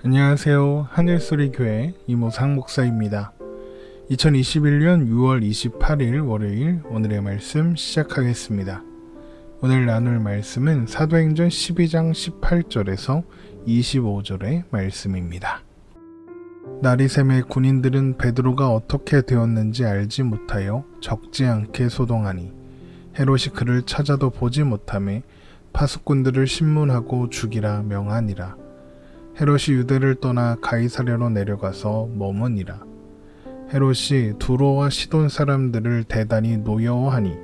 안녕하세요. 하늘소리교회 이모상 목사입니다. 2021년 6월 28일 월요일 오늘의 말씀 시작하겠습니다. 오늘 나눌 말씀은 사도행전 12장 18절에서 25절의 말씀입니다. 나리샘의 군인들은 베드로가 어떻게 되었는지 알지 못하여 적지 않게 소동하니 헤롯이 그를 찾아도 보지 못하매 파수꾼들을 신문하고 죽이라 명하니라. 헤롯이 유대를 떠나 가이사랴로 내려가서 머무니라. 헤롯이 두로와 시돈 사람들을 대단히 노여워하니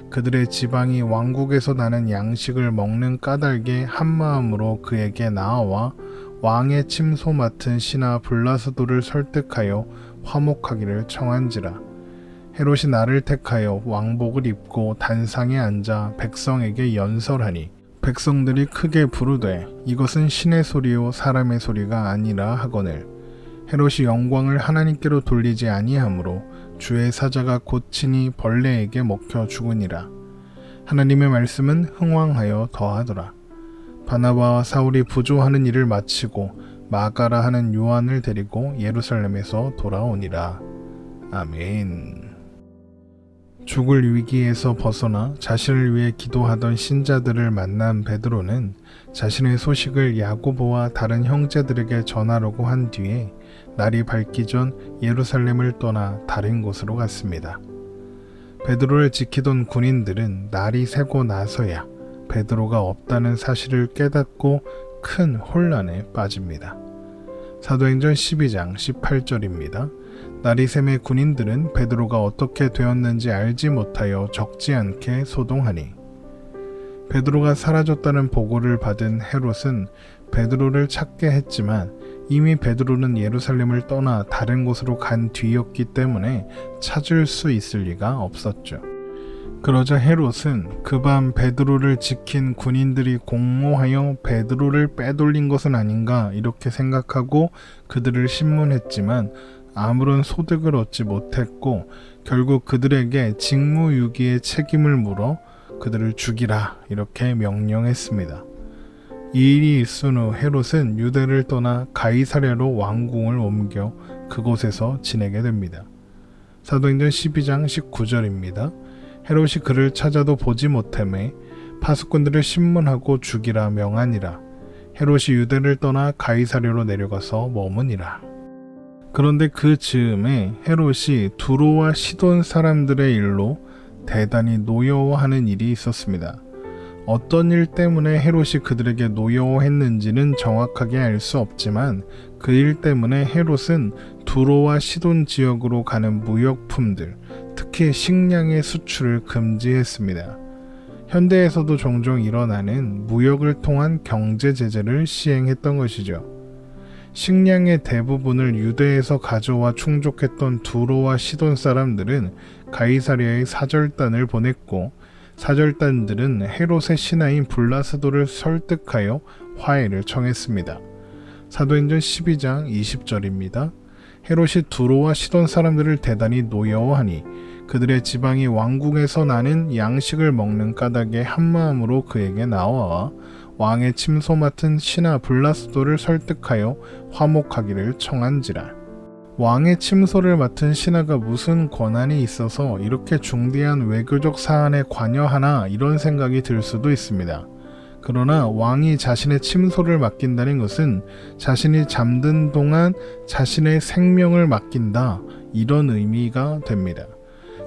그들의 지방이 왕국에서 나는 양식을 먹는 까닭에 한마음으로 그에게 나아와 왕의 침소 맡은 신하 블라스도를 설득하여 화목하기를 청한지라. 헤롯이 나를 택하여 왕복을 입고 단상에 앉아 백성에게 연설하니 백성들이 크게 부르되 이것은 신의 소리요 사람의 소리가 아니라 하거늘 헤롯이 영광을 하나님께로 돌리지 아니하므로 주의 사자가 곧 친히 벌레에게 먹혀 죽으니라. 하나님의 말씀은 흥왕하여 더하더라. 바나바와 사울이 부조하는 일을 마치고 마가라 하는 요한을 데리고 예루살렘에서 돌아오니라. 아멘. 죽을 위기에서 벗어나 자신을 위해 기도하던 신자들을 만난 베드로는 자신의 소식을 야고보와 다른 형제들에게 전하려고 한 뒤에 날이 밝기 전 예루살렘을 떠나 다른 곳으로 갔습니다. 베드로를 지키던 군인들은 날이 새고 나서야 베드로가 없다는 사실을 깨닫고 큰 혼란에 빠집니다. 사도행전 12장 18절입니다. 나리샘의 군인들은 베드로가 어떻게 되었는지 알지 못하여 적지 않게 소동하니 베드로가 사라졌다는 보고를 받은 헤롯은 베드로를 찾게 했지만 이미 베드로는 예루살렘을 떠나 다른 곳으로 간 뒤였기 때문에 찾을 수 있을 리가 없었죠. 그러자 헤롯은 그 밤 베드로를 지킨 군인들이 공모하여 베드로를 빼돌린 것은 아닌가 이렇게 생각하고 그들을 신문했지만 아무런 소득을 얻지 못했고 결국 그들에게 직무유기의 책임을 물어 그들을 죽이라 이렇게 명령했습니다. 이 일이 있은 후 헤롯은 유대를 떠나 가이사랴로 왕궁을 옮겨 그곳에서 지내게 됩니다. 사도행전 12장 19절입니다. 헤롯이 그를 찾아도 보지 못하매 파수꾼들을 신문하고 죽이라 명하니라. 헤롯이 유대를 떠나 가이사랴로 내려가서 머무니라. 그런데 그 즈음에 헤롯이 두로와 시돈 사람들의 일로 대단히 노여워하는 일이 있었습니다. 어떤 일 때문에 헤롯이 그들에게 노여워했는지는 정확하게 알 수 없지만 그 일 때문에 헤롯은 두로와 시돈 지역으로 가는 무역품들, 특히 식량의 수출을 금지했습니다. 현대에서도 종종 일어나는 무역을 통한 경제 제재를 시행했던 것이죠. 식량의 대부분을 유대에서 가져와 충족했던 두로와 시돈 사람들은 가이사랴에 사절단을 보냈고 사절단들은 헤롯의 신하인 블라스도를 설득하여 화해를 청했습니다. 사도행전 12장 20절입니다. 헤롯이 두로와 시돈 사람들을 대단히 노여워하니 그들의 지방이 왕궁에서 나는 양식을 먹는 까닭에 한마음으로 그에게 나와 왕의 침소 맡은 신하 블라스도를 설득하여 화목하기를 청한지라. 왕의 침소를 맡은 신하가 무슨 권한이 있어서 이렇게 중대한 외교적 사안에 관여하나 이런 생각이 들 수도 있습니다. 그러나 왕이 자신의 침소를 맡긴다는 것은 자신이 잠든 동안 자신의 생명을 맡긴다 이런 의미가 됩니다.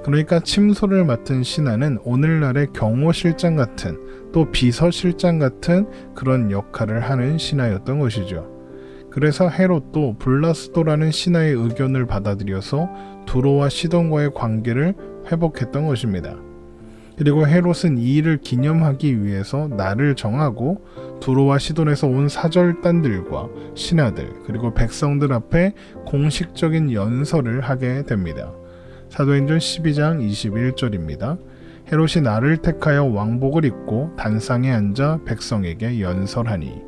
그러니까 침소를 맡은 신하는 오늘날의 경호실장 같은 또 비서실장 같은 그런 역할을 하는 신하였던 것이죠. 그래서 헤롯도 블라스도라는 신하의 의견을 받아들여서 두로와 시돈과의 관계를 회복했던 것입니다. 그리고 헤롯은 이 일을 기념하기 위해서 날을 정하고 두로와 시돈에서 온 사절단들과 신하들 그리고 백성들 앞에 공식적인 연설을 하게 됩니다. 사도행전 12장 21절입니다. 헤롯이 나를 택하여 왕복을 입고 단상에 앉아 백성에게 연설하니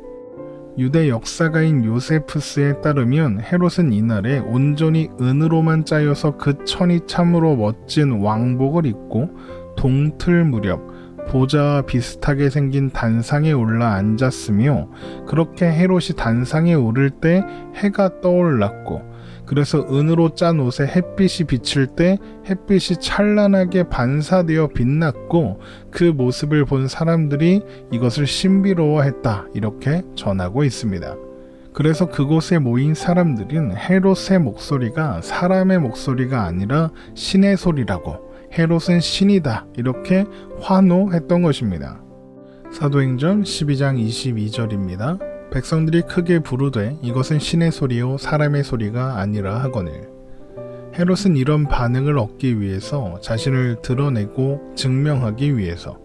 유대 역사가인 요세푸스에 따르면 헤롯은 이날에 온전히 은으로만 짜여서 그 천이 참으로 멋진 왕복을 입고 동틀 무렵 보좌와 비슷하게 생긴 단상에 올라 앉았으며 그렇게 헤롯이 단상에 오를 때 해가 떠올랐고 그래서 은으로 짠 옷에 햇빛이 비칠 때 햇빛이 찬란하게 반사되어 빛났고 그 모습을 본 사람들이 이것을 신비로워했다 이렇게 전하고 있습니다. 그래서 그곳에 모인 사람들은 헤롯의 목소리가 사람의 목소리가 아니라 신의 소리라고 헤롯은 신이다 이렇게 환호했던 것입니다. 사도행전 12장 22절입니다. 백성들이 크게 부르되 이것은 신의 소리요 사람의 소리가 아니라 하거늘. 헤롯은 이런 반응을 얻기 위해서 자신을 드러내고 증명하기 위해서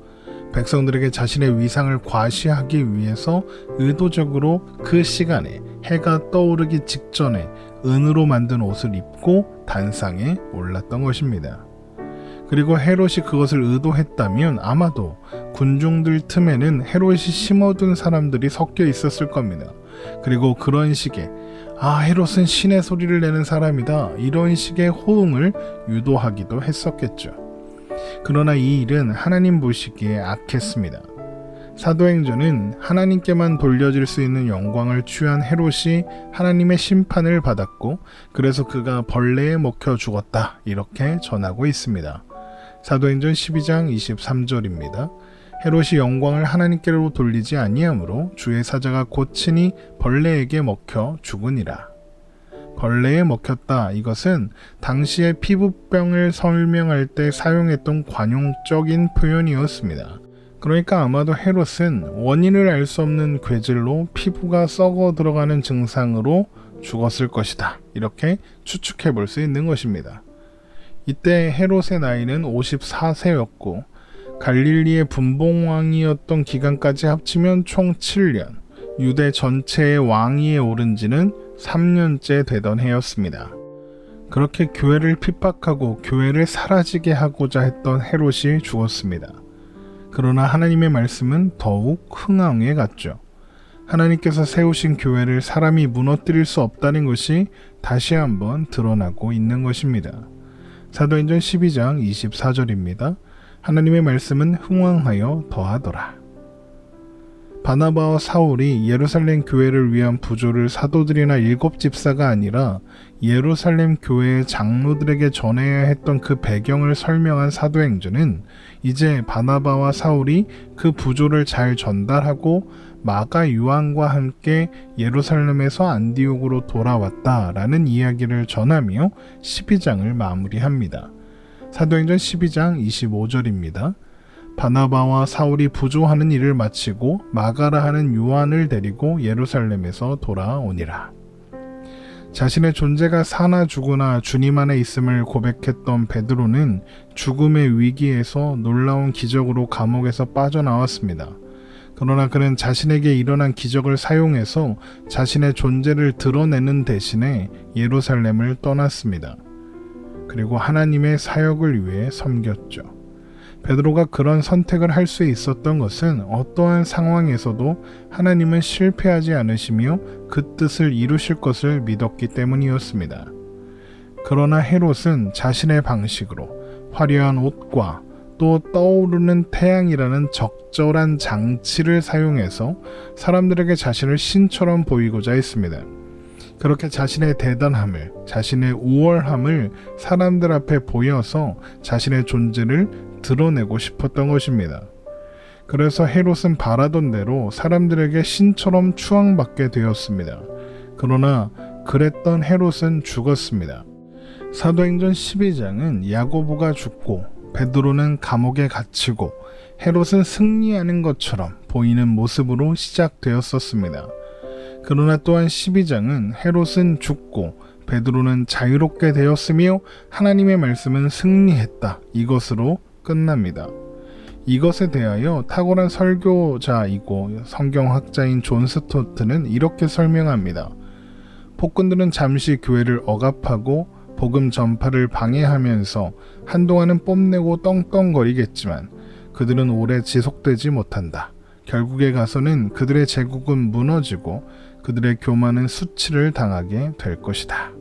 백성들에게 자신의 위상을 과시하기 위해서 의도적으로 그 시간에 해가 떠오르기 직전에 은으로 만든 옷을 입고 단상에 올랐던 것입니다. 그리고 헤롯이 그것을 의도했다면 아마도 군중들 틈에는 헤롯이 심어둔 사람들이 섞여 있었을 겁니다. 그리고 그런 식의 헤롯은 신의 소리를 내는 사람이다 이런 식의 호응을 유도하기도 했었겠죠. 그러나 이 일은 하나님 보시기에 악했습니다. 사도행전은 하나님께만 돌려질 수 있는 영광을 취한 헤롯이 하나님의 심판을 받았고 그래서 그가 벌레에 먹혀 죽었다 이렇게 전하고 있습니다. 사도행전 12장 23절입니다. 헤롯이 영광을 하나님께로 돌리지 아니하므로 주의 사자가 고치니 벌레에게 먹혀 죽으니라. 벌레에 먹혔다 이것은 당시의 피부병을 설명할 때 사용했던 관용적인 표현이었습니다. 그러니까 아마도 헤롯은 원인을 알 수 없는 괴질로 피부가 썩어 들어가는 증상으로 죽었을 것이다 이렇게 추측해 볼 수 있는 것입니다. 이때 헤롯의 나이는 54세였고 갈릴리의 분봉왕이었던 기간까지 합치면 총 7년, 유대 전체의 왕위에 오른 지는 3년째 되던 해였습니다. 그렇게 교회를 핍박하고 교회를 사라지게 하고자 했던 헤롯이 죽었습니다. 그러나 하나님의 말씀은 더욱 흥황해 갔죠. 하나님께서 세우신 교회를 사람이 무너뜨릴 수 없다는 것이 다시 한번 드러나고 있는 것입니다. 사도행전 12장 24절입니다. 하나님의 말씀은 흥왕하여 더하더라. 바나바와 사울이 예루살렘 교회를 위한 부조를 사도들이나 7집사가 아니라 예루살렘 교회의 장로들에게 전해야 했던 그 배경을 설명한 사도행전은 이제 바나바와 사울이 그 부조를 잘 전달하고 마가 요한과 함께 예루살렘에서 안디옥으로 돌아왔다라는 이야기를 전하며 12장을 마무리합니다. 사도행전 12장 25절입니다. 바나바와 사울이 부조하는 일을 마치고 마가라 하는 요한을 데리고 예루살렘에서 돌아오니라. 자신의 존재가 사나 죽으나 주님 안에 있음을 고백했던 베드로는 죽음의 위기에서 놀라운 기적으로 감옥에서 빠져나왔습니다. 그러나 그는 자신에게 일어난 기적을 사용해서 자신의 존재를 드러내는 대신에 예루살렘을 떠났습니다. 그리고 하나님의 사역을 위해 섬겼죠. 베드로가 그런 선택을 할 수 있었던 것은 어떠한 상황에서도 하나님은 실패하지 않으시며 그 뜻을 이루실 것을 믿었기 때문이었습니다. 그러나 헤롯은 자신의 방식으로 화려한 옷과 또 떠오르는 태양이라는 적절한 장치를 사용해서 사람들에게 자신을 신처럼 보이고자 했습니다. 그렇게 자신의 대단함을, 자신의 우월함을 사람들 앞에 보여서 자신의 존재를 드러내고 싶었던 것입니다. 그래서 헤롯은 바라던 대로 사람들에게 신처럼 추앙받게 되었습니다. 그러나 그랬던 헤롯은 죽었습니다. 사도행전 12장은 야고보가 죽고 베드로는 감옥에 갇히고 헤롯은 승리하는 것처럼 보이는 모습으로 시작되었었습니다. 그러나 또한 12장은 헤롯은 죽고 베드로는 자유롭게 되었으며 하나님의 말씀은 승리했다. 이것으로 끝납니다. 이것에 대하여 탁월한 설교자이고 성경학자인 존 스토트는 이렇게 설명합니다. 폭군들은 잠시 교회를 억압하고 복음 전파를 방해하면서 한동안은 뽐내고 떵떵거리겠지만 그들은 오래 지속되지 못한다. 결국에 가서는 그들의 제국은 무너지고 그들의 교만은 수치를 당하게 될 것이다.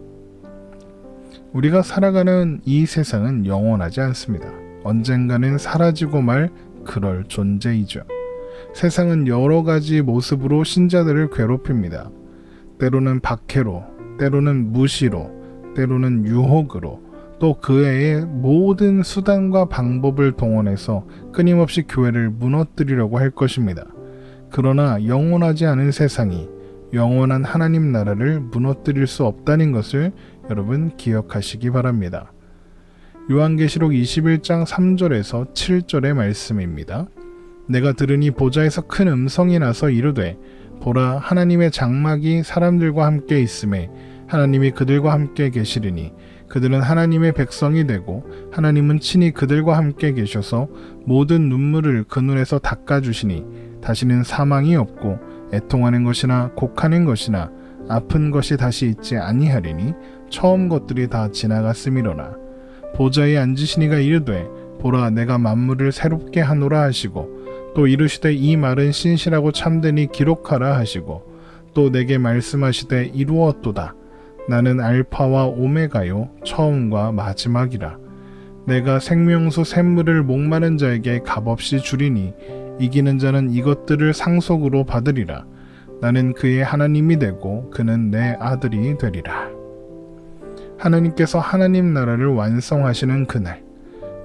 우리가 살아가는 이 세상은 영원하지 않습니다. 언젠가는 사라지고 말 그럴 존재이죠. 세상은 여러 가지 모습으로 신자들을 괴롭힙니다. 때로는 박해로, 때로는 무시로, 때로는 유혹으로, 또 그 외의 모든 수단과 방법을 동원해서 끊임없이 교회를 무너뜨리려고 할 것입니다. 그러나 영원하지 않은 세상이 영원한 하나님 나라를 무너뜨릴 수 없다는 것을 여러분 기억하시기 바랍니다. 요한계시록 21장 3절에서 7절의 말씀입니다. 내가 들으니 보좌에서 큰 음성이 나서 이르되 보라 하나님의 장막이 사람들과 함께 있음에 하나님이 그들과 함께 계시리니 그들은 하나님의 백성이 되고 하나님은 친히 그들과 함께 계셔서 모든 눈물을 그 눈에서 닦아주시니 다시는 사망이 없고 애통하는 것이나 곡하는 것이나 아픈 것이 다시 있지 아니하리니 처음 것들이 다 지나갔음이로라. 보좌에 앉으시니가 이르되 보라 내가 만물을 새롭게 하노라 하시고 또 이르시되 이 말은 신실하고 참되니 기록하라 하시고 또 내게 말씀하시되 이루었도다. 나는 알파와 오메가요 처음과 마지막이라. 내가 생명수 샘물을 목마른 자에게 값없이 주리니 이기는 자는 이것들을 상속으로 받으리라. 나는 그의 하나님이 되고 그는 내 아들이 되리라. 하나님께서 하나님 나라를 완성하시는 그날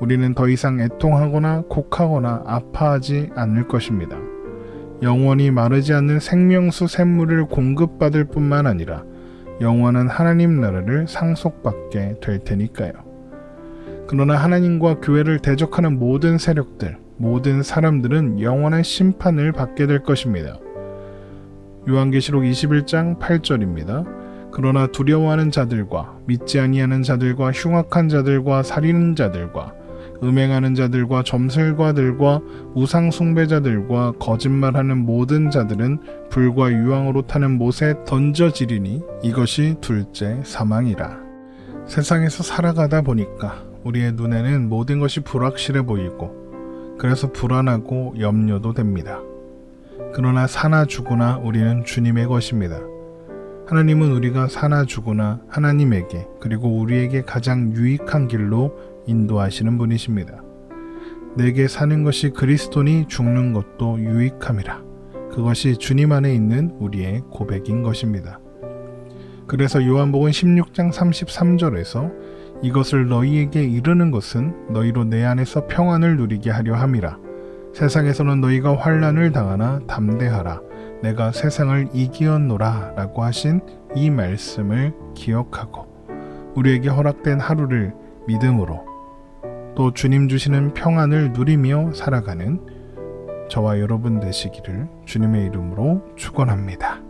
우리는 더 이상 애통하거나 곡하거나 아파하지 않을 것입니다. 영원히 마르지 않는 생명수 샘물을 공급받을 뿐만 아니라 영원한 하나님 나라를 상속받게 될 테니까요. 그러나 하나님과 교회를 대적하는 모든 세력들, 모든 사람들은 영원한 심판을 받게 될 것입니다. 요한계시록 21장 8절입니다. 그러나 두려워하는 자들과 믿지 아니하는 자들과 흉악한 자들과 살인하는 자들과 음행하는 자들과 점술가들과 우상 숭배자들과 거짓말하는 모든 자들은 불과 유황으로 타는 못에 던져지리니 이것이 둘째 사망이라. 세상에서 살아가다 보니까 우리의 눈에는 모든 것이 불확실해 보이고 그래서 불안하고 염려도 됩니다. 그러나 사나 죽으나 우리는 주님의 것입니다. 하나님은 우리가 사나 죽으나 하나님에게 그리고 우리에게 가장 유익한 길로 인도하시는 분이십니다. 내게 사는 것이 그리스도니 죽는 것도 유익함이라. 그것이 주님 안에 있는 우리의 고백인 것입니다. 그래서 요한복음 16장 33절에서 이것을 너희에게 이르는 것은 너희로 내 안에서 평안을 누리게 하려 함이라. 세상에서는 너희가 환난을 당하나 담대하라. 내가 세상을 이기었노라 라고 하신 이 말씀을 기억하고 우리에게 허락된 하루를 믿음으로 또 주님 주시는 평안을 누리며 살아가는 저와 여러분 되시기를 주님의 이름으로 축원합니다.